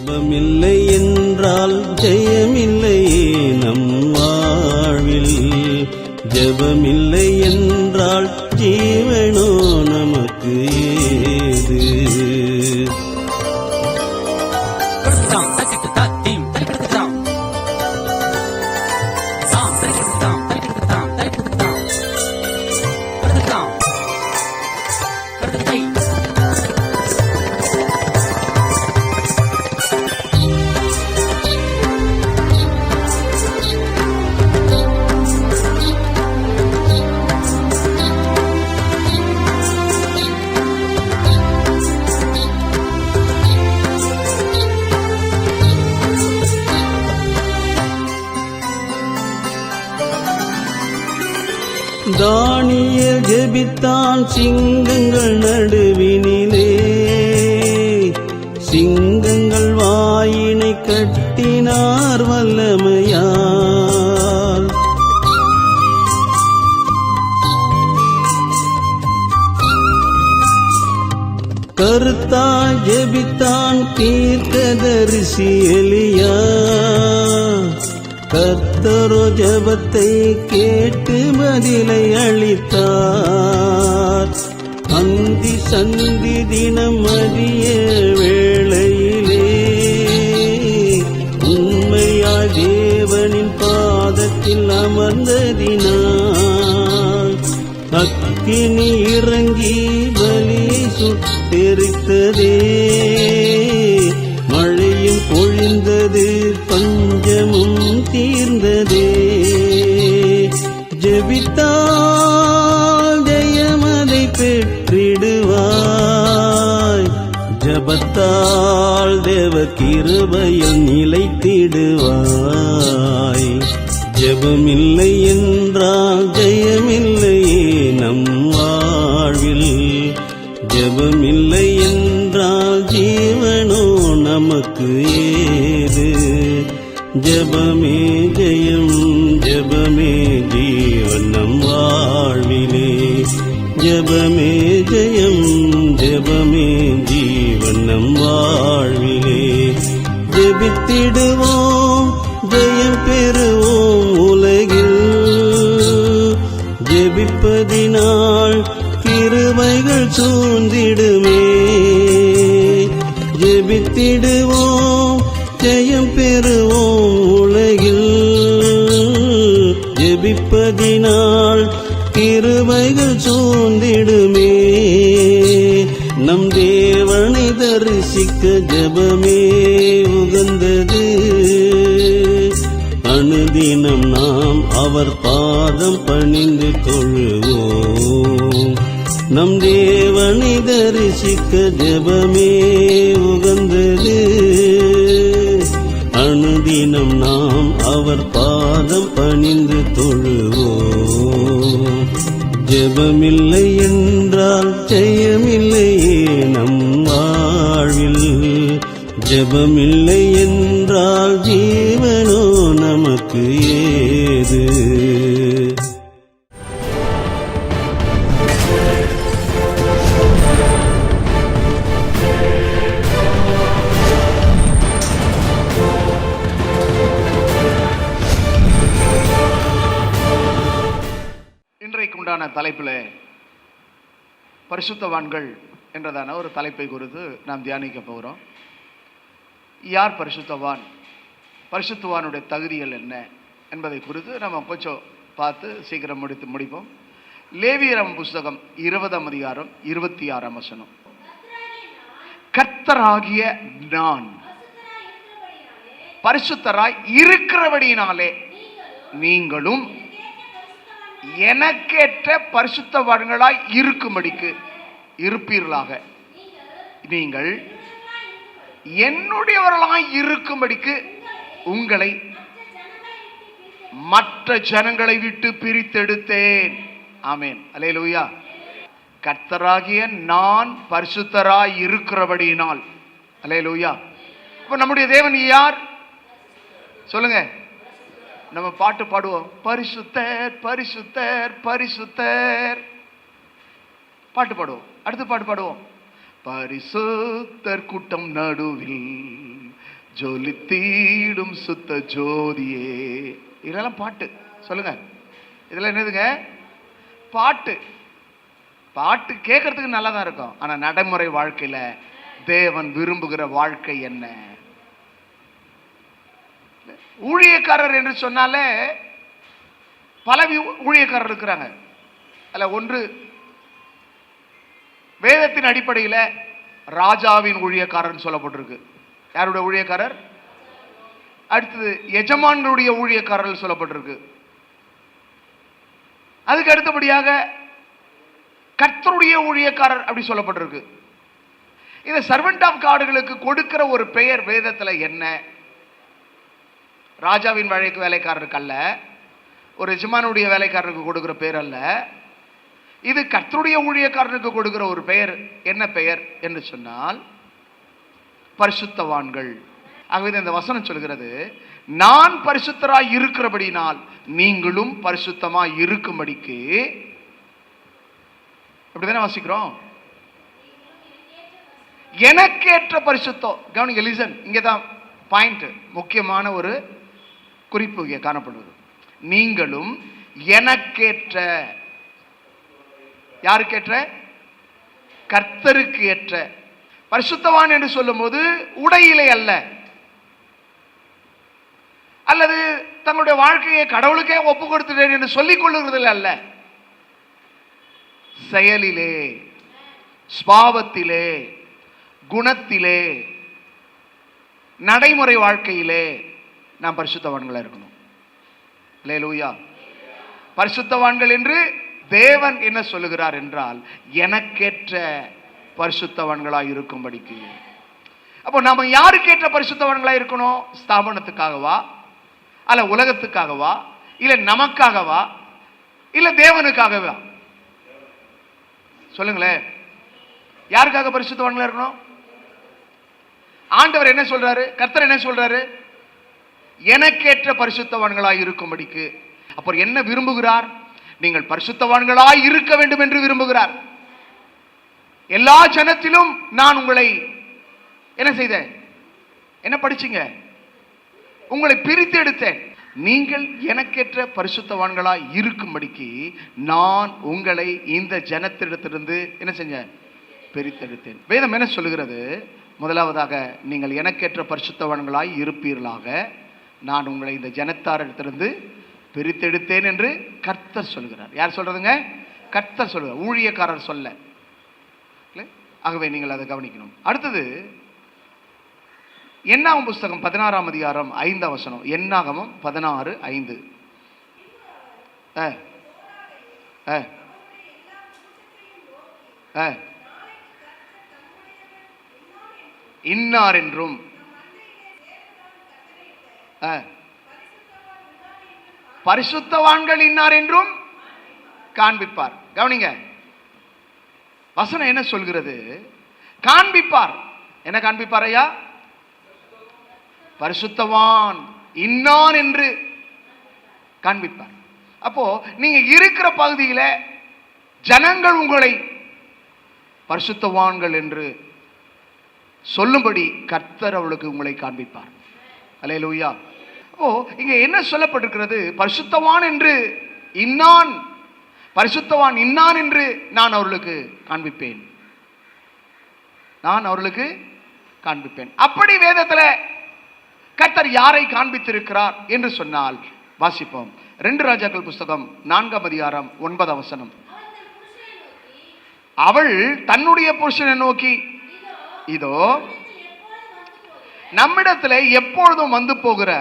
ஜெபமில்லை என்றால் ஜெயமில்லையே நம் வாழ்வில். ஜெபமில்லை என்றால் ஜீவனோ நமக்கு ஏது? தானியேல் ஜெபித்தான் சிங்கங்கள் நடுவினிலே. சிங்கங்கள் வாயினை கட்டினார் வல்லமையால். கருத்தாய் ஜெபித்தான் தீர்க்கதரிசி எலியா. கர்த்தரோ ஜெபத்தை கேட்டு பதிலை அளித்தார். அந்தி சந்தி தினம் மதிய வேளையிலே உண்மையாய் தேவனின் பாதத்தில் அமர்ந்ததினால் அக்கினி இறங்கி பலி சுட்டெரித்ததே. மழையும் பொழிந்தது, பஞ்சமும் தீர்ந்ததே. ஜெபித்தால் ஜெயமதை பெற்றிடுவாய். ஜெபத்தால் தேவ கிருபையில் நிலைத்திடுவாய். ஜெபமில்லை என்றால் ஜெயமில்லையே நம் வாழ்வில். ஜெபமில்லை என்றால் ஜீவனோ நமக்கு ஏது? ஜெபமே ஜெயம், ஜெபமே ஜீவன் நம் வாழ்விலே. ஜெபமே ஜெயம், ஜெபமே ஜீவன் நம் வாழ்விலே. ஜெபித்திடுவோம், ஜெயம் பெறுவோம் உலகில். ஜெபிப்பதினால் கிருபைகள் சூழ்ந்திடுமே. ஜெபித்திடுவோம், ஜெயம் பெறுவோம் உலகில். ஜெபிப்பதினால் கிருபைகள் சூழ்ந்திடுமே. நம் தேவனை தரிசிக்க ஜெபமே உகந்தது. அனுதினம் நாம் அவர் பாதம் பணிந்து தொழுவோம். நம் தேவனை தரிசிக்க ஜெபமே உகந்தது. அனுதினம் நாம் அவர் பாதம் பணிந்து தொழுவோம். ஜெபமில்லை என்றால் ஜெயமில்லையே நம் வாழ்வில். ஜெபமில்லை என்றால் ஜீவனோ நமக்கு ஏது? இன்றைக்கு உண்டான தலைப்பில் பரிசுத்தவான்கள் என்றதான ஒரு தலைப்பை குறித்து நாம் தியானிக்க போகிறோம். யார் பரிசுத்தவான், பரிசுத்தவானுடைய தகுதிகள் என்ன என்பதை குறித்து நம்ம கொஞ்சம் பார்த்து சீக்கிரம் முடிப்போம். லேவியராகமம் புஸ்தகம் 20ஆம் அதிகாரம் 26ஆம் வசனம். கர்த்தராகிய நான் பரிசுத்தராய் இருக்கிறபடியினாலே நீங்களும் எனக்கேற்ற பரிசுத்தவான்களாய் இருக்கும்படிக்கு இருப்பீர்களாக. நீங்கள் என்னுடையவர்களாய் இருக்கும்படிக்கு உங்களை மற்ற ஜனங்களை விட்டு பிரித்தெடுத்தேன். ஆமென், அல்லேலூயா. கர்த்தராகிய நான் பரிசுத்தராய் இருக்கிறபடியினால், அல்லேலூயா. அப்ப நம்முடைய தேவன் யார் சொல்லுங்க. நம்ம பாட்டு பாடுவோம், பரிசுத்தர் பரிசுத்தர் பரிசுத்தர். பாட்டு பாடுவோம், அடுத்த பாட்டு பாடுவோம். பரிசுத்தர் கூட்டம் நடுவில் ஜொலித்தீடும் சுத்த ஜோதியே. இதெல்லாம் பாட்டு. சொல்லுங்க, இதெல்லாம் என்னதுங்க? பாட்டு. பாட்டு கேட்கறதுக்கு நல்லா தான் இருக்கும். ஆனா நடைமுறை வாழ்க்கையில தேவன் விரும்புகிற வாழ்க்கை என்ன? ஊழியக்காரர் என்று சொன்னாலே பல ஊழியக்காரர் இருக்கிறாங்க. அல்ல, ஒன்று வேதத்தின் அடிப்படையில் ராஜாவின் ஊழியக்காரர் சொல்லப்பட்டிருக்கு. யாருடைய ஊழியக்காரர்? அடுத்தது எஜமான்களுடைய ஊழியக்காரர்கள் சொல்லப்பட்டிருக்கு. அதுக்கு அடுத்தபடியாக கர்த்தருடைய ஊழியக்காரர் அப்படி சொல்லப்பட்டிருக்கு. இந்த சர்வெண்ட் ஆஃப் காடுகளுக்கு கொடுக்கிற ஒரு பெயர் வேதத்தில் என்ன? ராஜாவின் வேலைக்காரருக்கு அல்ல, ஒரு எஜமானுடைய வேலைக்காரருக்கு கொடுக்கிற பெயர் அல்ல. இது கர்த்தருடைய ஊழியக்காரனுக்கு கொடுக்கிற ஒரு பெயர். என்ன பெயர் என்று சொன்னால் பரிசுத்தவான்கள். ஆகவே இந்த வசனம் சொல்கிறது, நான் பரிசுத்தராய் இருக்கிறபடினால் நீங்களும் பரிசுத்தமாய் இருக்கும்படிக்கு. அப்படிதானே வாசிக்கிறோம்? எனக்கேற்ற பரிசுத்தம். கவனிங்க, லிசன். இங்கதான் பாயிண்ட், முக்கியமான ஒரு குறிப்பு இங்கே காணப்படுவது. நீங்களும் எனக்கேற்ற. யாருக்கேற்ற? கர்த்தருக்கு ஏற்ற. பரிசுத்தவான் என்று சொல்லும் போது உடையிலே அல்ல, அல்லது தங்களுடைய வாழ்க்கையை கடவுளுக்கே ஒப்பு கொடுத்துட்டேன் என்று சொல்லிக் கொள்ளுகிறதில் அல்ல, செயலிலே, ஸ்பாவத்திலே, குணத்திலே, நடைமுறை வாழ்க்கையிலே நாம் பரிசுத்தவான்களா இருக்கணும். அல்லேலூயா. பரிசுத்தவான்கள் என்று தேவன் என்ன சொல்லுகிறார் என்றால், எனக்கேற்ற பரிசுத்தவான்களாய் இருக்கும்படிக்கு. அப்போ நாம யாருக்கேற்ற பரிசுத்தவான்களாய் இருக்கணும்? ஸ்தாபனத்துக்காகவா, அல்ல உலகத்துக்காகவா, இல்ல நமக்காகவா, இல்ல தேவனுக்காகவா? சொல்லுங்களேன். யாருக்காக பரிசுத்தவான்களா இருக்கணும்? ஆண்டவர் என்ன சொல்றாரு? கர்த்தர் என்ன சொல்றாரு? எனக்கேற்ற பரிசுத்தவான்களாய் இருக்கும்படிக்கு. அப்போ என்ன விரும்புகிறார்? நீங்கள் பரிசுத்தவான்களாய் இருக்க வேண்டும் என்று விரும்புகிறார். எல்லா ஜனத்திலும் நான் உங்களை என்ன செய்தேன்? என்ன படிச்சீங்க? உங்களை பிரித்து எடுத்தேன். நீங்கள் எனக்கேற்ற பரிசுத்தவான்களாய் இருக்கும்படிக்கு நான் உங்களை இந்த ஜனத்திடத்திலிருந்து என்ன செஞ்சேன்? பிரித்தெடுத்தேன். வேதம் என்ன சொல்லுகிறது? முதலாவதாக, நீங்கள் எனக்கேற்ற பரிசுத்தவான்களாய் இருப்பீர்களாக நான் உங்களை இந்த ஜனத்தாரிடத்திலிருந்து பிரித்தெடுத்தேன் என்று கர்த்தர் சொல்கிறார். யார் சொல்றதுங்க? கர்த்தர் சொல்கிறார், ஊழியக்காரர் சொல்ல. ஆகவே நீங்கள் அதை கவனிக்கணும். அடுத்தது என்னாகும் புஸ்தகம் 16ஆம் அதிகாரம் 5ஆம் வசனம். என்னாகமம் 16:5. இன்னார் என்றும் பரிசுத்தவான்கள் இன்னார் என்றும் காண்பிப்பார். கவனிங்க, வசனம் என்ன சொல்கிறது? காண்பிப்பார். என்ன காண்பிப்பார் ஐயா? பரிசுத்தவான் இன்னான் என்று காண்பிப்பார். அப்போ நீங்க இருக்கிற பகுதியில ஜனங்கள் உங்களை பரிசுத்தவான்கள் என்று சொல்லும்படி கர்த்தர் அவளுக்கு உங்களை காண்பிப்பார். அல்லேலூயா. அப்போ இங்க என்ன சொல்லப்பட்டிருக்கிறது? பரிசுத்தவான் என்று இன்னான், பரிசுத்தவான் இன்னான் என்று நான் அவர்களுக்கு காண்பிப்பேன். நான் அவர்களுக்கு காண்பிப்பேன். அப்படி வேதத்தில் கர்த்தர் யாரை காண்பித்திருக்கிறார் என்று சொன்னால் வாசிப்போம். 2 ராஜாக்கள் புஸ்தகம் 4ஆம் அதிகாரம் 9ஆம் வசனம். அவள் தன்னுடைய புருஷனை நோக்கி, இதோ நம்மிடத்தில் எப்பொழுதும் வந்து போகிற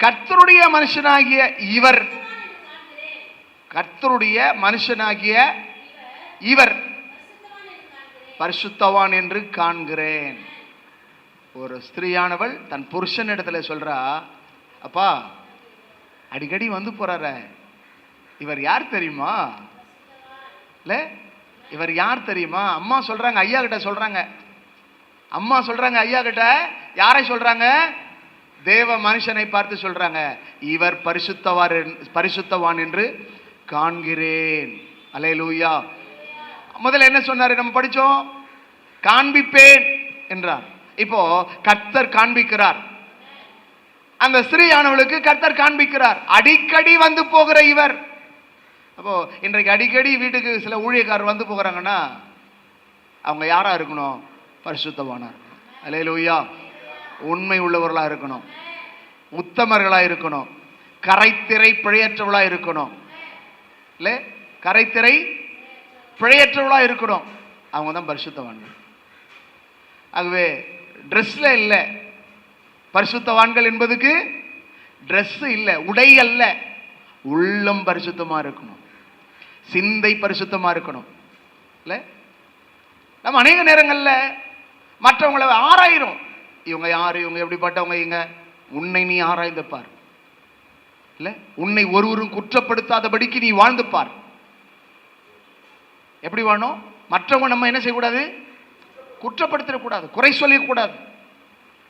கர்த்தருடைய மனுஷனாகிய இவர், கர்த்தருடைய மனுஷனாகிய இவர் பரிசுத்தவான் என்று காண்கிறேன். ஒரு ஸ்திரீயானவள் தன் புருஷன் இடத்துல சொல்றா, அப்பா அடிக்கடி வந்து போறார, இவர் யார் தெரியுமா? இல்ல, இவர் யார் தெரியுமா? அம்மா சொல்றாங்க, ஐயா கிட்ட சொல்றாங்க. அம்மா சொல்றாங்க ஐயா கிட்ட. யாரை சொல்றாங்க? தேவ மனுஷனை பார்த்து சொல்றாங்க, இவர் பரிசுத்தவான் என்று காண்கிறேன். அல்லேலூயா. முதல்ல என்ன சொன்னாரு? நம்ம படிச்சோம், காண்பிப்பேன் என்றார். இப்போ கர்த்தர் காண்பிக்கிறார், அந்த ஸ்திரீயானவளுக்கு கர்த்தர் காண்பிக்கிறார், அடிக்கடி வந்து போகிற இவர். அப்போ இன்றைக்கு அடிக்கடி வீட்டுக்கு சில ஊழியக்காரர் வந்து போகிறாங்கன்னா அவங்க யாரா இருக்கணும்? பரிசுத்தவானா இருக்கணும். அல்லேலூயா. உண்மை உள்ளவர்களா இருக்கணும், உத்தமர்களா இருக்கணும், கரைத்திரை பிழையற்றவளா இருக்கணும். இல்ல, கரைத்திரை பிழையற்றவளா இருக்கணும். அவங்க தான் பரிசுத்தவான்கள். ஆகவே ட்ரெஸ்ல இல்லை, பரிசுத்தவான்கள் என்பதுக்கு ட்ரெஸ் இல்லை, உடை அல்ல, உள்ளம் பரிசுத்தமா இருக்கணும், சிந்தை பரிசுத்தமா இருக்கணும். இல்லை, நம்ம அநேக நேரங்களில் மற்றவங்களை ஆராயிரும். இவங்க யாரு, இவங்க எப்படிப்பட்டவங்க, இங்க உன்னை நீ ஆராய்ந்து பார். இல்லை, உன்னை ஒருவரும் குற்றப்படுத்தாதபடிக்கு நீ வாழ்ந்து பார். எப்படி வாழணும்? மற்றவங்க நம்ம என்ன செய்யக்கூடாது? குற்றப்படுத்திடக்கூடாது, குறை சொல்லக்கூடாது.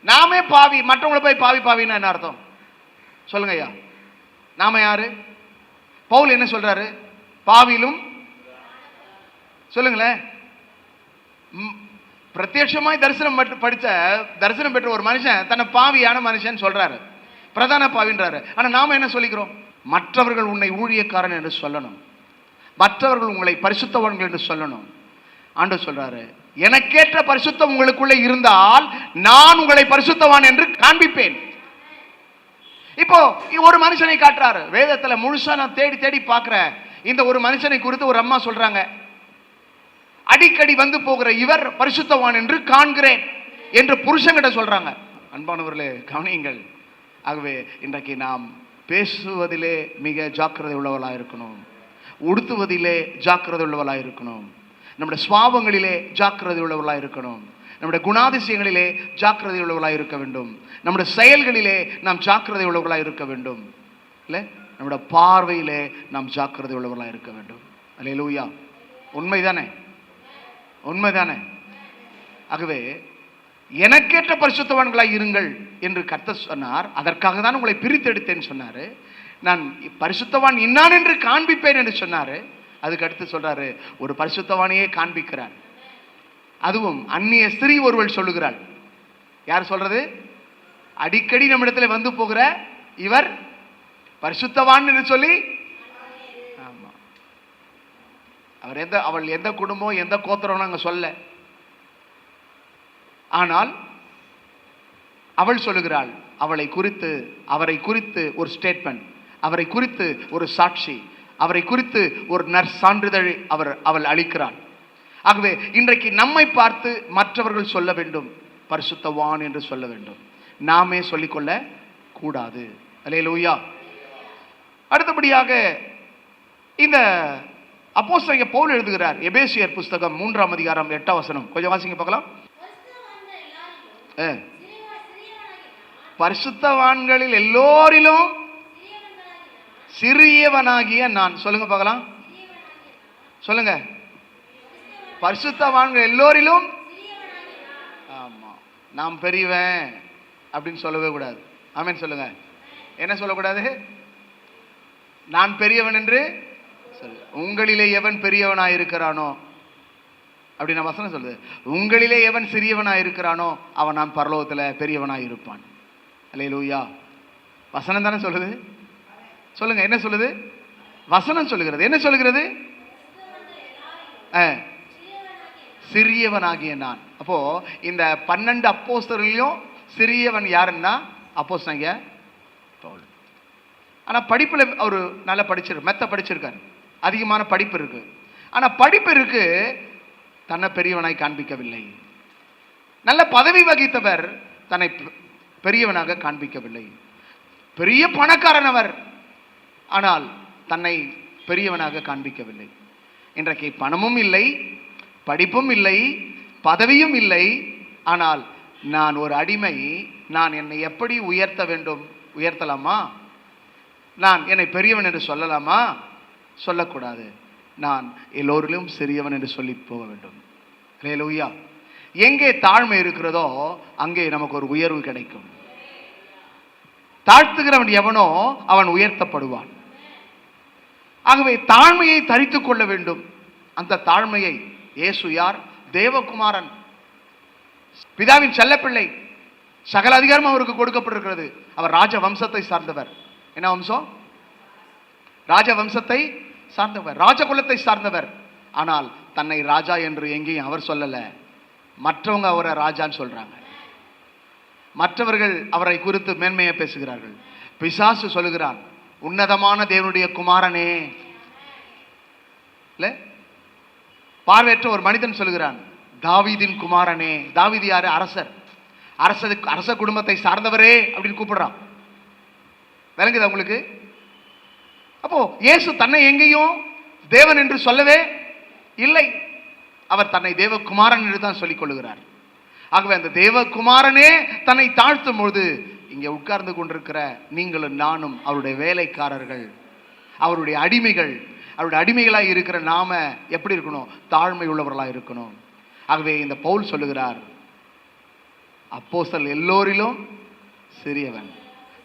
நாமே பாவி, மற்றவங்களை போய் பாவி பாவின்னு என்ன அர்த்தம் சொல்லுங்க ஐயா? நாம யாரு? பவுல் என்ன சொல்றாரு? பாவிலும் சொல்லுங்களேன். பிரத்யட்சமாய் தரிசனம் பெற்ற ஒரு மனுஷன் தன்னை பாவியான மனுஷன் சொல்றாரு, பிரதான பாவின்றாரு. ஆனா நாம என்ன சொல்லிக்கிறோம்? மற்றவர்கள் உன்னை ஊழியக்காரன் என்று சொல்லணும், மற்றவர்கள் உங்களை பரிசுத்தவான்கள் என்று சொல்லணும். ஆண்டவர் சொல்றாரு, எனக்கேற்ற பரிசுத்தம் உங்களுக்குள்ளே இருந்தால் நான் உங்களை பரிசுத்தவான் என்று காண்பிப்பேன். இப்போ ஒரு மனுஷனை காட்டுறாரு வேதத்துல முழுசா. நான் தேடி தேடி பார்க்கிறேன். இந்த ஒரு மனுஷனை குறித்து ஒரு அம்மா சொல்றாங்க, அடிக்கடி வந்து போகிற இவர் பரிசுத்தவான் என்று காண்கிறேன் என்று புருஷன்கிட்ட சொல்றாங்க. அன்பானவர்களே கவனியுங்கள். ஆகவே இன்றைக்கு நாம் பேசுவதிலே மிக ஜாக்கிரதை உள்ளவர்களாக இருக்கணும், உடுத்துவதிலே ஜாக்கிரதை உள்ளவர்களாக இருக்கணும், நம்முடைய சுவாபங்களிலே ஜாக்கிரதை உள்ளவர்களாக இருக்கணும், நம்முடைய குணாதிசயங்களிலே ஜாக்கிரதை உள்ளவர்களாக இருக்க வேண்டும், நம்முடைய செயல்களிலே நாம் ஜாக்கிரதை உள்ளவர்களாக இருக்க வேண்டும். இல்லை, நம்முடைய பார்வையிலே நாம் ஜாக்கிரதை உள்ளவர்களாக இருக்க வேண்டும். அல்லேலூயா. உண்மைதானே? உண்மைதானே? ஆகவே எனக்கேற்ற பரிசுத்தவான்களாய் இருங்கள் என்று கர்த்தர் சொன்னார். அதற்காக தான் உங்களை பிரித்தெடுத்தேன்னு சொன்னாரு. நான் பரிசுத்தவான் இன்னான் என்று காண்பிப்பேன் என்று சொன்னாரு. அதுக்கு அடுத்து சொல்றாரு, ஒரு பரிசுத்தவானையே காண்பிக்கிறார். அதுவும் அந்நிய ஸ்திரீ ஒருவள் சொல்லுகிறாள். யார் சொல்றது? அடிக்கடி நம்மிடத்தில் வந்து போகிற இவர் பரிசுத்தவான் என்று சொல்லி. ஆமா, அவள் எந்த குடும்பம் எந்த கோத்திரம் அங்க சொல்ல. ஆனால் அவள் சொல்லுகிறாள், அவரை குறித்து ஒரு ஸ்டேட்மெண்ட், அவரை குறித்து ஒரு சாட்சி, அவரை குறித்து ஒரு நற்சான்றிதழ் அவள் அளிக்கிறாள். ஆகவே இன்றைக்கு நம்மை பார்த்து மற்றவர்கள் சொல்ல வேண்டும், பரிசுத்தவான் என்று சொல்ல வேண்டும், நாமே சொல்லிக்கொள்ள கூடாது. அல்லேலூயா. அடுத்தபடியாக இந்த அப்போஸ்தலனாகிய பவுல் எழுதுகிறார். எபேசியர் புஸ்தகம் 3ஆம் அதிகாரம் 8ஆம் வசனம். கொஞ்சம் வாசிங்க பார்க்கலாம். பரிசுத்தவான்களில் எல்லோரிலும் சிறியவனாகிய நான். சொல்லுங்க பார்க்கலாம். சொல்லுங்க. பரிசுத்தவான்கள் எல்லோரிலும். ஆமா, நாம் பெரியவன் அப்படின்னு சொல்லவே கூடாது. ஆமென் சொல்லுங்க. என்ன சொல்லக்கூடாது? நான் பெரியவன் என்று சொல்லு. உங்களிலே எவன் பெரியவனாயிருக்கிறானோ அப்படின்னு வசனம் சொல்லுது. உங்களிலே எவன் சிறியவனாயிருக்கிறானோ அவன் நான் பரலோகத்தில் பெரியவனாயிருப்பான். அல்லேலூயா. வசனம் தானே சொல்லுது. சொல்லுங்க, என்ன சொல்லுது? வசனம் சொல்லுகிறது. என்ன சொல்லுகிறது? சிறியவனாகிய நான். அப்போ இந்த 12 அப்போஸ்தலர்களையும் சிறியவன் யாருன்னா அப்போஸ்தலனாகிய பவுல். ஆனா படிப்புல அவர் நல்லா மெத்த படிச்சிருக்காரு, அதிகமான படிப்பு இருக்கு. ஆனா படிப்பு இருக்கு, தன்னை பெரியவனாய் காண்பிக்கவில்லை. நல்ல பதவி வகித்தவர் தன்னை பெரியவனாக காண்பிக்கவில்லை. பெரிய பணக்காரனவர், ஆனால் தன்னை பெரியவனாக காண்பிக்கவில்லை. இன்றைக்கு பணமும் இல்லை, படிப்பும் இல்லை, பதவியும் இல்லை. ஆனால் நான் ஒரு அடிமை, நான் என்னை எப்படி உயர்த்த வேண்டும்? உயர்த்தலாமா? நான் என்னை பெரியவன் என்று சொல்லலாமா? சொல்லக்கூடாது. நான் எல்லோரிலும் சிறியவன் என்று சொல்லி போக வேண்டும். அல்லேலூயா. எங்கே தாழ்மை இருக்கிறதோ அங்கே நமக்கு ஒரு உயர்வு கிடைக்கும். தாழ்த்துகிறவன் எவனோ அவன் உயர்த்தப்படுவான். ஆகவே தாழ்மையை தரித்துக் கொள்ள வேண்டும். அந்த தாழ்மையை இயேசு யார்? தேவகுமாரன். பிதாவின் செல்லப்பிள்ளை. சகல அதிகாரம் அவருக்கு கொடுக்கப்பட்டிருக்கிறது. அவர் ராஜ வம்சத்தை சார்ந்தவர். என்ன வம்சம்? ராஜ வம்சத்தை சார்ந்தவர், ராஜகுலத்தை சார்ந்தவர். ஆனால் தன்னை ராஜா என்று எங்கேயும் அவர் சொல்லல. மற்றவங்க அவரை ராஜான்னு சொல்றாங்க. மற்றவர்கள் அவரை குறித்து மேன்மையை பேசுகிறார்கள். பிசாசு சொல்லுகிறான், உன்னதமான தேவனுடைய குமாரனே. இல்ல, பார்வையற்ற ஒரு மனிதன் சொல்லுகிறான், தாவீதின் குமாரனே. தாவீது யாரு? அரசர். அரச குடும்பத்தை சார்ந்தவரே அப்படின்னு கூப்பிடுறான். விளங்குதா உங்களுக்கு? அப்போ இயேசு தன்னை எங்கேயும் தேவன் என்று சொல்லவே இல்லை. அவர் தன்னை தேவகுமாரன் என்று தான் சொல்லிக் கொள்ளுகிறார். ஆகவே அந்த தேவகுமாரனே தன்னை தாழ்த்தும் பொழுது இங்கே உட்கார்ந்து கொண்டிருக்கிற நீங்களும் நானும் அவருடைய வேலைக்காரர்கள், அவருடைய அடிமைகள். அவருடைய அடிமைகளாக இருக்கிற நாம எப்படி இருக்கணும்? தாழ்மை உள்ளவர்களாக இருக்கணும். ஆகவே இந்த பவுல் சொல்லுகிறார், அப்போஸ்தலர் எல்லோரிலும் சிறியவன்,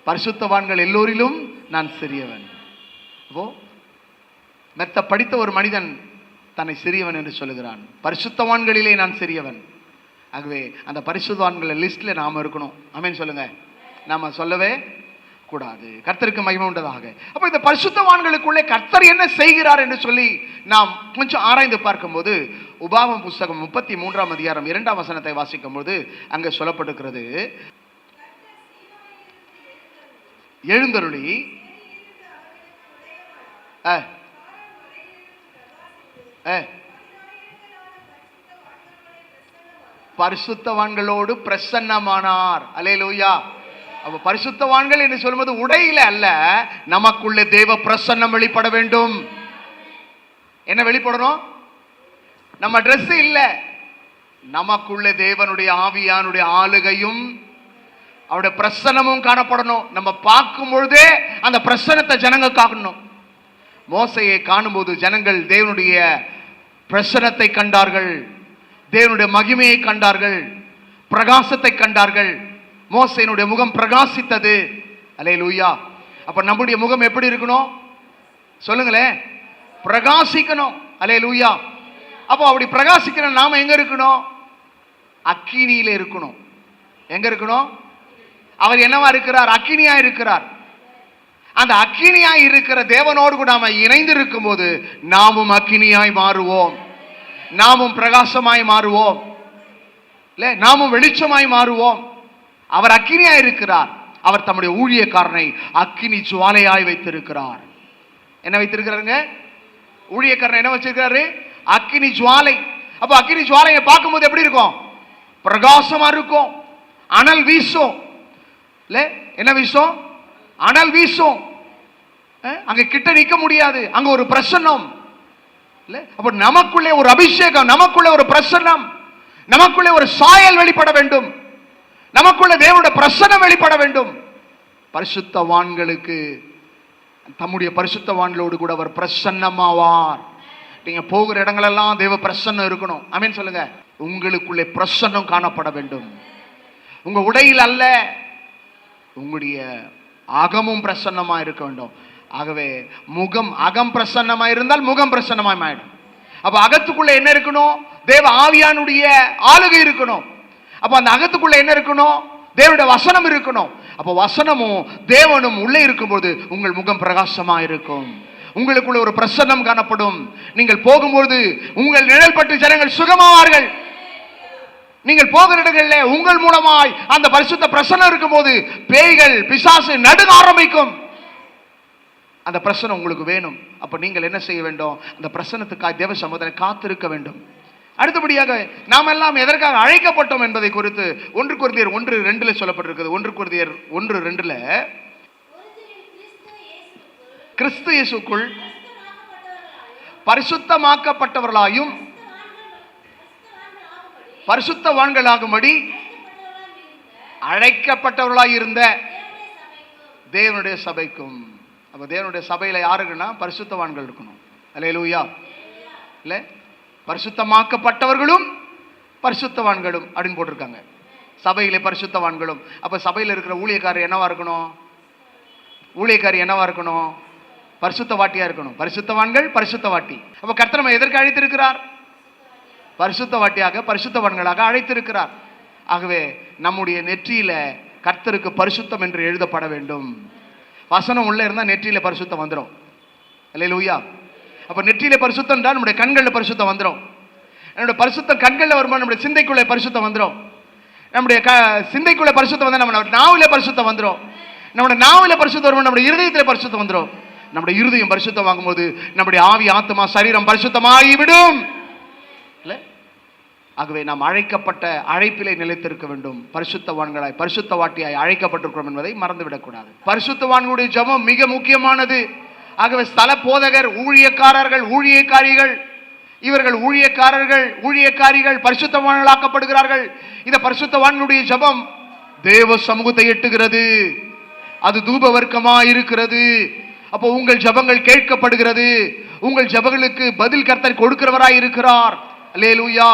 பரிசுத்தவான்கள் எல்லோரிலும் நான் சிறியவன். மெத்த படித்த ஒரு மனிதன் தன்னை சிறியவன் என்று சொல்லுகிறான். பரிசுத்தவான்களிலே நான் சிறியவன். ஆகவே அந்த பரிசுத்தவான்கள் லிஸ்ட்ல நாம இருக்கணும். ஆமென் சொல்லுங்க. நாம சொல்லவே கூடாது. கர்த்தருக்கு மகிமை உண்டதாக. அப்ப இந்த பரிசுத்தவான்களுக்குள்ளே கர்த்தர் என்ன செய்கிறார் என்று சொல்லி நாம் கொஞ்சம் ஆராய்ந்து பார்க்கும்போது, உபாகமம் புஸ்தகம் 33ஆம் அதிகாரம் 2ஆம் வசனத்தை வாசிக்கும் போது அங்க சொல்லப்பட்டிருக்கிறது, எழுந்தருளி பரிசுத்தவான்களோடு பிரசன்னமானார். அல்லேலூயா. அப்ப பரிசுத்தவான்கள் என்று சொல்வது உடையில அல்ல, நமக்குள்ளே தேவ பிரசன்னம் வெளிப்பட வேண்டும். என்ன வெளிப்படணும்? நம்ம ட்ரெஸ் இல்ல, நமக்குள்ளே தேவனுடைய ஆவியானுடைய ஆளுகையும் அவருடைய பிரசன்னமும் காணப்படணும். நம்ம பார்க்கும் பொழுதே அந்த பிரசன்னத்தை ஜனங்க காணணும். மோசையை காணும்போது ஜனங்கள் தேவனுடைய பிரசன்னத்தை கண்டார்கள், தேவனுடைய மகிமையை கண்டார்கள், பிரகாசத்தை கண்டார்கள். மோசையினுடைய முகம் பிரகாசித்தது. அல்லேலூயா. அப்ப நம்முடைய முகம் எப்படி இருக்கணும் சொல்லுங்களேன்? பிரகாசிக்கணும். அல்லேலூயா. அப்போ அப்படி பிரகாசிக்கணும். நாம எங்க இருக்கணும்? அக்கினியில இருக்கணும். எங்க இருக்கணும்? அவர் என்னவா இருக்கிறார்? அக்கினியா இருக்கிறார். அந்த அக்கினியாய் இருக்கிற தேவனோடு கூட நாம இணைந்து இருக்கும் போது நாமும் அக்கினியாய் மாறுவோம், நாமும் பிரகாசமாய் மாறுவோம், நாமும் வெளிச்சமாய் மாறுவோம். அவர் அக்கினியாய் இருக்கிறார். அவர் தம்முடைய ஊழியக்காரனை அக்கினி ஜுவாலையாய் வைத்திருக்கிறார். என்ன வைத்திருக்கிறாருங்க? ஊழியக்காரனை என்ன வச்சிருக்கிறாரு? அக்கினி ஜுவாலை. அப்ப அக்கினி ஜுவாலையை பார்க்கும்போது எப்படி இருக்கும்? பிரகாசமா இருக்கும், அனல் வீசும். என்ன வீசும்? அனல் வீசும். அங்க கிட்ட நிக்க முடியாது, அங்க ஒரு பிரசன்னம். அப்ப நமக்குள்ளே ஒரு அபிஷேகம், நமக்குள்ளே ஒரு பிரசன்னம், நமக்குள்ளே ஒரு சாயல் வெளிப்பட வேண்டும், நமக்குள்ள தேவனுடைய பிரசன்னம் வெளிப்பட வேண்டும். பரிசுத்தவான்களுக்கு தம்முடைய பரிசுத்தவான்களோடு கூட அவர் பிரசன்னமாவார். நீங்க போகிற இடங்களெல்லாம் தேவ பிரசன்னம் இருக்கணும். ஆமென் சொல்லுங்க. உங்களுக்குள்ளே பிரசன்னம் காணப்பட வேண்டும். உங்க உடையில் அல்ல, உங்களுடைய அகமும் பிரசன்னமா இருக்க வேண்டும். ஆகவே முகம், அகம் பிரசன்னமா இருந்தால் முகம் பிரசன்னமாய் ஆயிடும். அப்ப அகத்துக்குள்ள என்ன இருக்கணும்? தேவ ஆவியானுடைய ஆளுகை இருக்கணும். அப்ப அந்த அகத்துக்குள்ள என்ன இருக்கணும்? தேவனுடைய வசனம் இருக்கணும். அப்ப வசனமும் தேவனும் உள்ளே இருக்கும்போது உங்கள் முகம் பிரகாசமா இருக்கும், உங்களுக்குள்ள ஒரு பிரசன்னம் காணப்படும். நீங்கள் போகும்போது உங்கள் நிழல் பட்டு ஜனங்கள் சுகமாவார்கள். நீங்கள் போகிற இடங்கள்ல உங்கள் மூலமாய் அந்த பரிசுத்த பிரசன்னம் இருக்கும்போது பேய்கள் பிசாசு நடுங்க ஆரம்பிக்கும். அந்த பிரசன்னம் உங்களுக்கு வேணும். அப்ப நீங்கள் என்ன செய்ய வேண்டும்? அந்த பிரசன்னத்துக்காக தேவ சமூகத்தை காத்திருக்க வேண்டும். அடுத்தபடியாக நாம் எல்லாம் எதற்காக அழைக்கப்பட்டோம் என்பதை குறித்து 1 கொரிந்தியர் 1:2 சொல்லப்பட்டிருக்கிறது. 1 கொரிந்தியர் 1:2 கிறிஸ்து இயேசுக்குள் பரிசுத்தமாக்கப்பட்டவர்களாயும் பரிசுத்தவான்களாகும்படி அழைக்கப்பட்டவர்களாய் இருந்த தேவனுடைய சபைக்கும். அப்ப தேவனுடைய சபையில யாருக்குன்னா பரிசுத்தவான்கள் இருக்கணும். அல்லேலூயா. இல்ல, பரிசுத்தமாக்கப்பட்டவர்களும் பரிசுத்தவான்களும் அப்படின்னு போட்டிருக்காங்க. சபையிலே பரிசுத்தவான்களும். அப்ப சபையில் இருக்கிற ஊழியக்காரர் என்னவா இருக்கணும்? ஊழியக்காரி என்னவா இருக்கணும்? பரிசுத்தவாட்டியா இருக்கணும். பரிசுத்தவான்கள், பரிசுத்தவாட்டி. அப்ப கர்த்தர் நம்ம எதற்கு அழைத்திருக்கிறார்? பரிசுத்தவாட்டியாக, பரிசுத்தவான்களாக அழைத்திருக்கிறார். ஆகவே நம்முடைய நெற்றியில கர்த்தருக்கு பரிசுத்தம் என்று எழுதப்பட வேண்டும். வசனம் உள்ள இருந்தா நெற்றியில பரிசுத்தம் வந்துடும். அல்லேலூயா. அப்ப நெற்றியில பரிசுத்தம் என்றால் நம்முடைய கண்களில் பரிசுத்தம் வந்துடும். நம்முடைய பரிசுத்தம் கண்களில் வரும்போது நம்முடைய சிந்தைக்குள்ளே பரிசுத்தம் வந்துடும். நம்முடைய சிந்தைக்குள்ளே பரிசுத்தம் வந்தால் நம்ம நாவில பரிசுத்தம் வந்துடும். நம்முடைய நாவில பரிசுத்தம் வரும்போது நம்முடைய இருதயத்தில் பரிசுத்தம் வந்துடும். நம்முடைய இருதயம் பரிசுத்தம் வாங்கும்போது நம்முடைய ஆவி, ஆத்மா, சரீரம் பரிசுத்தமாகிவிடும். இல்லை? ஆகவே நாம் அழைக்கப்பட்ட அழைப்பிலே நிலைத்திருக்க வேண்டும். பரிசுத்தவான்களாய், பரிசுத்தவாட்டியாய் அழைக்கப்பட்டிருக்கிறோம் என்பதை மறந்துவிடக்கூடாது. பரிசுத்தவான்களுடைய ஜெபம் மிக முக்கியமானது. ஆகவே ஸ்தல போதகர், ஊழியக்காரர்கள், ஊழியக்காரிகள், இவர்கள் ஊழியக்காரிகள் பரிசுத்தவான்களாக்கப்படுகிறார்கள். இந்த பரிசுத்தவான்களுடைய ஜெபம் தேவ சமூகத்தை எட்டுகிறது. அது தூப வர்க்கமா இருக்கிறது. அப்போ உங்கள் ஜெபங்கள் கேட்கப்படுகிறது. உங்கள் ஜெபங்களுக்கு பதில் கர்த்தர் கொடுக்கிறவராய் இருக்கிறார். அல்லேலூயா.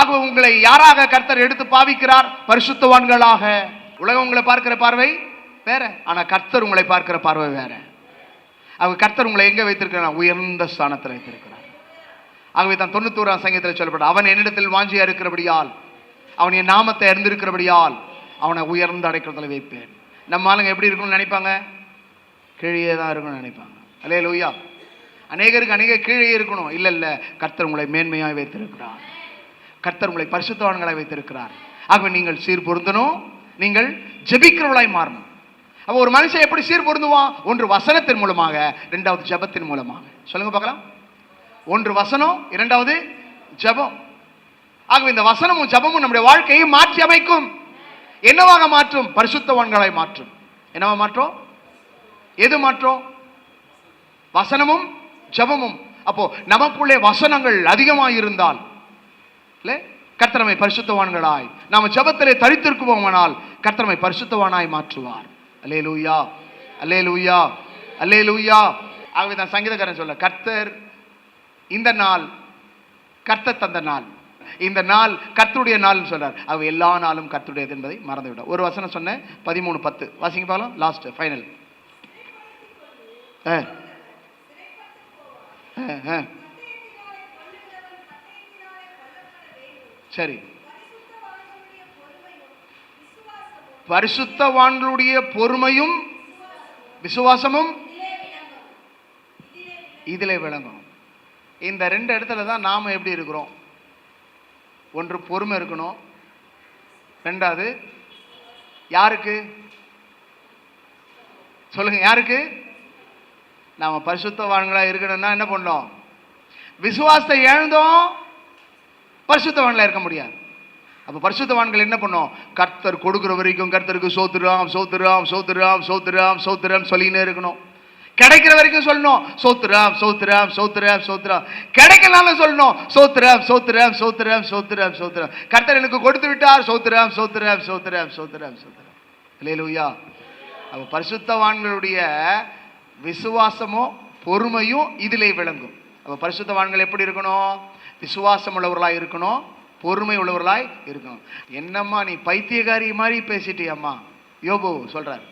ஆகவே உங்களை யாராக கர்த்தர் எடுத்து பாவிக்கிறார்? பரிசுத்தவான்களாக. உலகம் உங்களை பார்க்கிற பார்வை வேற, ஆனா கர்த்தர் உங்களை பார்க்கிற பார்வை வேற. அவங்க கர்த்தர் உங்களை எங்க வைத்திருக்கிறார்? உயர்ந்த ஸ்தானத்தில் வைத்திருக்கிறார். ஆகவே தான் 91ஆம் சங்கீதத்தில் சொல்லப்பட்ட, அவன் என்னிடத்தில் வாஞ்சியா இருக்கிறபடியால், அவன் என் நாமத்தை அறிந்திருக்கிறபடியால் அவனை உயர்ந்த அடைக்கலத்தில் வைப்பேன். நம்ம ஆளுங்க எப்படி இருக்கணும்னு நினைப்பாங்க? கீழே தான் இருக்கணும்னு நினைப்பாங்க. அல்லேலூயா. அநேக கீழே இருக்கணும். இல்ல, கர்த்தர் உங்களை மேன்மையாய் வைத்திருக்கிறார். கர்த்தர் உங்களை பரிசுத்தவான்களாய் வைத்திருக்கிறார். ஆகவே நீங்கள் சீர் பொருந்தணும். நீங்கள் ஜெபிக்கிறவர்களாய் மாறணும். அப்போ ஒரு மனுஷன் எப்படி சீர் பொருந்துவான்? ஒன்று வசனத்தின் மூலமாக, இரண்டாவது ஜெபத்தின் மூலமாக. சொல்லுங்க பார்க்கலாம். ஒன்று வசனம், இரண்டாவது ஜெபம். ஆகவே இந்த வசனமும் ஜெபமும் நம்முடைய வாழ்க்கையை மாற்றி அமைக்கும். என்னவாக மாற்றும்? பரிசுத்தவான்களாய் மாற்றும். என்னவா மாற்றும்? எது மாற்றும்? வசனமும் ஜெபமும். அப்போ நமக்குள்ளே வசனங்கள் அதிகமாக இருந்தால் கர்த்தர் நம்மை பரிசுத்தவான்களாய், நாம ஜெபத்திலே தரித்திருக்குவோமானால் கர்த்தர் நம்மை பரிசுத்தவானாய் மாற்றுவார். அல்லேலூயா, அல்லேலூயா, அல்லேலூயா. ஆகவே தான் சங்கீதக்காரன் சொல்ல, கர்த்தர் இந்த நாள் கர்த்தர் தந்த நாள், இந்த நாள் கர்த்தருடைய நாள் சொல்றார். அவ எல்லா நாளும் கர்த்தருடையது என்பதை மறந்துவிடும். ஒரு வசனம் சொன்ன 13:10 வாசிங்க பார்க்கலாம். Last final. சரி, பரிசுத்தவான்களுடைய பொறுமையும் விசுவாசமும் இதிலே விளங்கும். இந்த ரெண்டு இடத்துல தான் நாம எப்படி இருக்கிறோம்? ஒன்று பொறுமை இருக்கணும், ரெண்டாவது யாருக்கு? சொல்லுங்க, யாருக்கு? நாம பரிசுத்தவான்களா இருக்கணும்னா என்ன பண்ணோம்? விசுவாசத்தை இழந்தோம், பரிசுத்தவான்களா இருக்க முடியாது. அப்ப பரிசுத்தவான்கள் என்ன பண்ணோம்? கர்த்தர் கொடுக்கிற வரைக்கும் கர்த்தருக்கு சோத்திரம் சோத்திரம் சோத்திரம் சோத்திரம் சோத்திரம் சொல்லினே இருக்கணும். கிடைக்கிற வரைக்கும் சொல்லணும் சோத்திரம் சோத்திரம் சோத்திரம் சோத்திரம். கிடைக்கலாம்னு சொல்லணும் சோத்திரம் சோத்திரம் சோத்திரம் சோத்திரம் சோத்திரம். கர்த்தர் எனக்கு கொடுத்து விட்டார், சோத்திரம் சோத்திரம் சோத்திரம் சோத்திரம் சோத்திரம். அல்லேலூயா. அப்ப பரிசுத்தவான்களுடைய விசுவாசமோ பொறுமையும் இதிலே விளங்கும். அப்ப பரிசுத்தவான்கள் எப்படி இருக்கணும்? விசுவாசம் உள்ளவர்களாய் இருக்கணும், பொறுமை உள்ளவர்களாய் இருக்கணும். என்னம்மா நீ பைத்தியக்காரி மாதிரி பேசிட்டியம்மா, யோபு சொல்றாரு.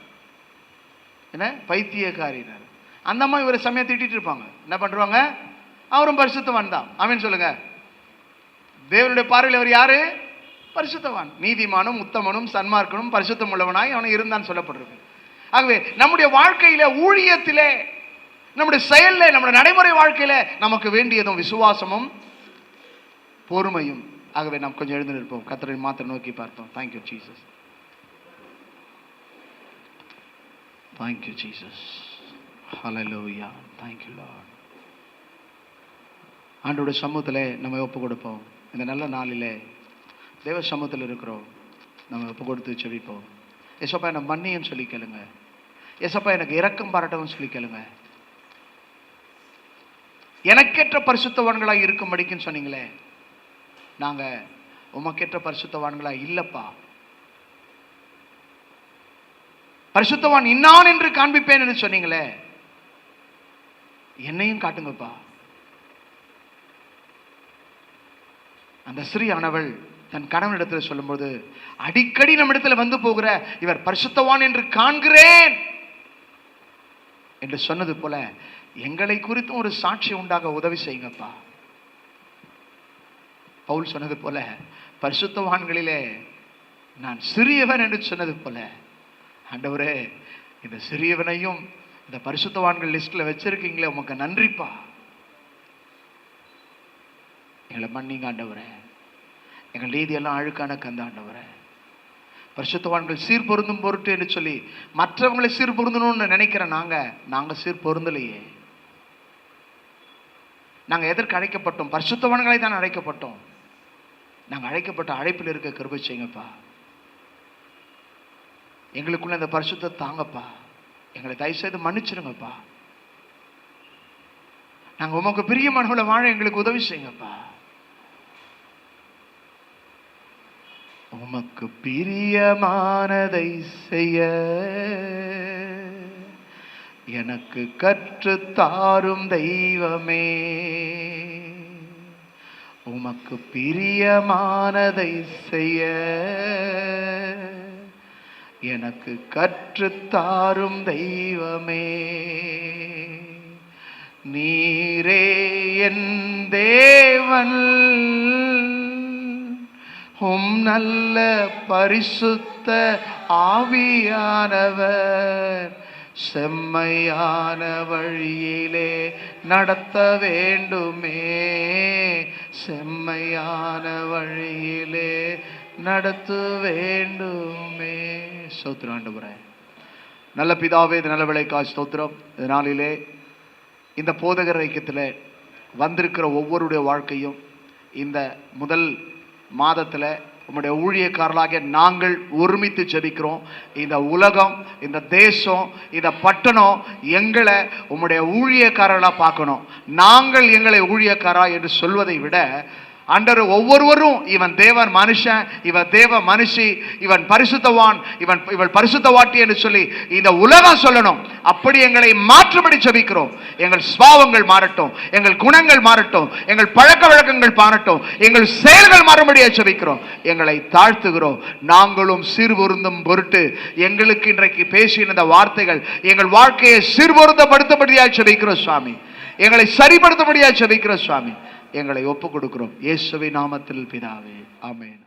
என்ன பைத்தியக்காரினார்? அந்த அம்மா இவரை சமயம் திட்டிட்டு இருப்பாங்க. என்ன பண்றாங்க? அவரும் பரிசுத்தவான் தான். ஆமென் சொல்லுங்க. தேவனுடைய பார்வையில் அவர் யாரு? பரிசுத்தவான். நீதிமானும் உத்தமனும் சன்மார்க்கனும் பரிசுத்தம் உள்ளவனாய் அவனை இருந்தான் சொல்லப்பட்டிருக்கு. ஆகவே நம்முடைய வாழ்க்கையில, ஊழியத்திலே, நம்முடைய செயல்ல, நம்முடைய நடைமுறை வாழ்க்கையில நமக்கு வேண்டியதும் விசுவாசமும் பொறுமையும். ஆகவே நாம் கொஞ்சம் எழுந்து நிற்போம், கர்த்தரை மாத்திரம் நோக்கி பார்த்தோம். தேங்க்யூ ஜீசஸ், தேங்க்யூ ஜீசஸ், ஹல்லேலூயா, தேங்க்யூ லார்ட். ஆண்டவருடைய சமூகத்திலே நம்ம ஒப்பு கொடுப்போம். இந்த நல்ல நாளிலே தேவ சமூகத்தில் இருக்கிறோம், நம்ம ஒப்பு கொடுத்து செபிப்போம். ஏசப்பா எனக்கு மன்னியும் சொல்லி கேளுங்க. ஏசப்பா எனக்கு இரக்கம் பாராட்டவும் சொல்லி கேளுங்க. எனக்கேற்ற பரிசுத்தவான்களாக இருக்கும்படிக்குன்னு சொன்னீங்களே, நாங்க உமக்கேற்ற பரிசுத்தவான்களா இல்லப்பா. பரிசுத்தவான் இன்னான் என்று காண்பிப்பேன் என்று சொன்னீங்களே, என்னையும் காட்டுங்கப்பா. அந்த ஸ்ரீயானவள் தன் கணவனிடத்தில் சொல்லும்போது, அடிக்கடி நம்ம இடத்துல வந்து போகிற இவர் பரிசுத்தவான் என்று காண்கிறேன் என்று சொன்னது போல எங்களை குறித்தும் ஒரு சாட்சி உண்டாக உதவி செய்யுங்கப்பா. பவுல் சொன்னது போல பரிசுத்தவான்களிலே நான் சிறியவன் என்று சொன்னது போல ஆண்டவரே, இந்த சிறியவனையும் இந்த பரிசுத்தவான்கள் லிஸ்ட்ல வச்சிருக்கீங்களே, உமக்கு நன்றிப்பா. எங்களை மன்னிங்க ஆண்டவரே. எங்கள் நீதியெல்லாம் அழுக்கான கந்த ஆண்டவரே. பரிசுத்தவான்கள் சீர் பொருந்தும் பொருட்டு என்று சொல்லி மற்றவங்களை சீர் பொருந்தணும்னு நினைக்கிற நாங்க சீர் பொருந்தலையே. நாங்க எதற்கு அழைக்கப்பட்டோம்? பரிசுத்தவான்களை தான் அழைக்கப்பட்டோம். நாங்க அழைக்கப்பட்ட அழைப்பில் இருக்க கிருபை செய்யுங்கப்பா. எங்களுக்குள்ள இந்த பரிசுத்த தாங்கப்பா. எங்களை தயவு செய்து மன்னிச்சிருங்கப்பா. நாங்க உமக்கு பிரியமானவளை வாழ எங்களுக்கு உதவி செய்யுங்கப்பா. உமக்கு பிரியமானதை செய்ய எனக்கு கற்று தாரும் தெய்வமே. உமக்கு பிரியமானதை செய்ய எனக்கு கற்று தாரும் தெய்வமே. நீரே என் தேவன், உம் நல்ல பரிசுத்த ஆவியானவர் செம்மையான வழியிலே நடத்த வேண்டுமே. செம்மையான வழியிலே நடத்த வேண்டுமே. ஸ்தோத்திரம் ஆண்டவரே. நல்ல பிதாவே, இது நல்ல விளைக்காய் ஸ்தோத்திரம். இதனாலே இந்த போதகர் ஐக்கியத்தில் வந்திருக்கிற ஒவ்வொருடைய வாழ்க்கையும் இந்த முதல் மாதத்தில் உம்முடைய ஊழியக்காரர்களாகிய நாங்கள் ஒருமித்து ஜெபிக்கிறோம். இந்த உலகம், இந்த தேசம், இந்த பட்டணம் எங்களை உம்முடைய ஊழியக்காரர்களாக பார்க்கணும். நாங்கள் எங்களை ஊழியக்காரா என்று சொல்வதை விட ஆண்டவர் ஒவ்வொருவரும் இவன் தேவன் மனுஷன், இவன் தேவ மனுஷி, இவன் பரிசுத்தவான், இவள் பரிசுத்தவாட்டி என்று சொல்லி இந்த உலகம் சொல்லணும். அப்படி எங்களை மாற்றுபடி ஜெபிக்கிறோம். எங்கள் சுபாவங்கள் மாறட்டும், எங்கள் குணங்கள் மாறட்டும், எங்கள் பழக்க வழக்கங்கள் மாறட்டும், எங்கள் செயல்கள் மாறும்படியாக ஜெபிக்கிறோம். எங்களை தாழ்த்துகிறோம். நாங்களும் சீர்பொருந்தும் பொருட்டு எங்களுக்கு இன்றைக்கு பேசின இந்த வார்த்தைகள் எங்கள் வாழ்க்கையை சீர்பொருந்தப்படுத்தபடியாக ஜெபிக்கிறோம் சுவாமி. எங்களை சரிப்படுத்தபடியாக ஜெபிக்கிறோம் சுவாமி. எங்களை ஒப்புக் கொடுக்கிறோம். இயேசுவின் நாமத்தில் பிதாவே, ஆமென்.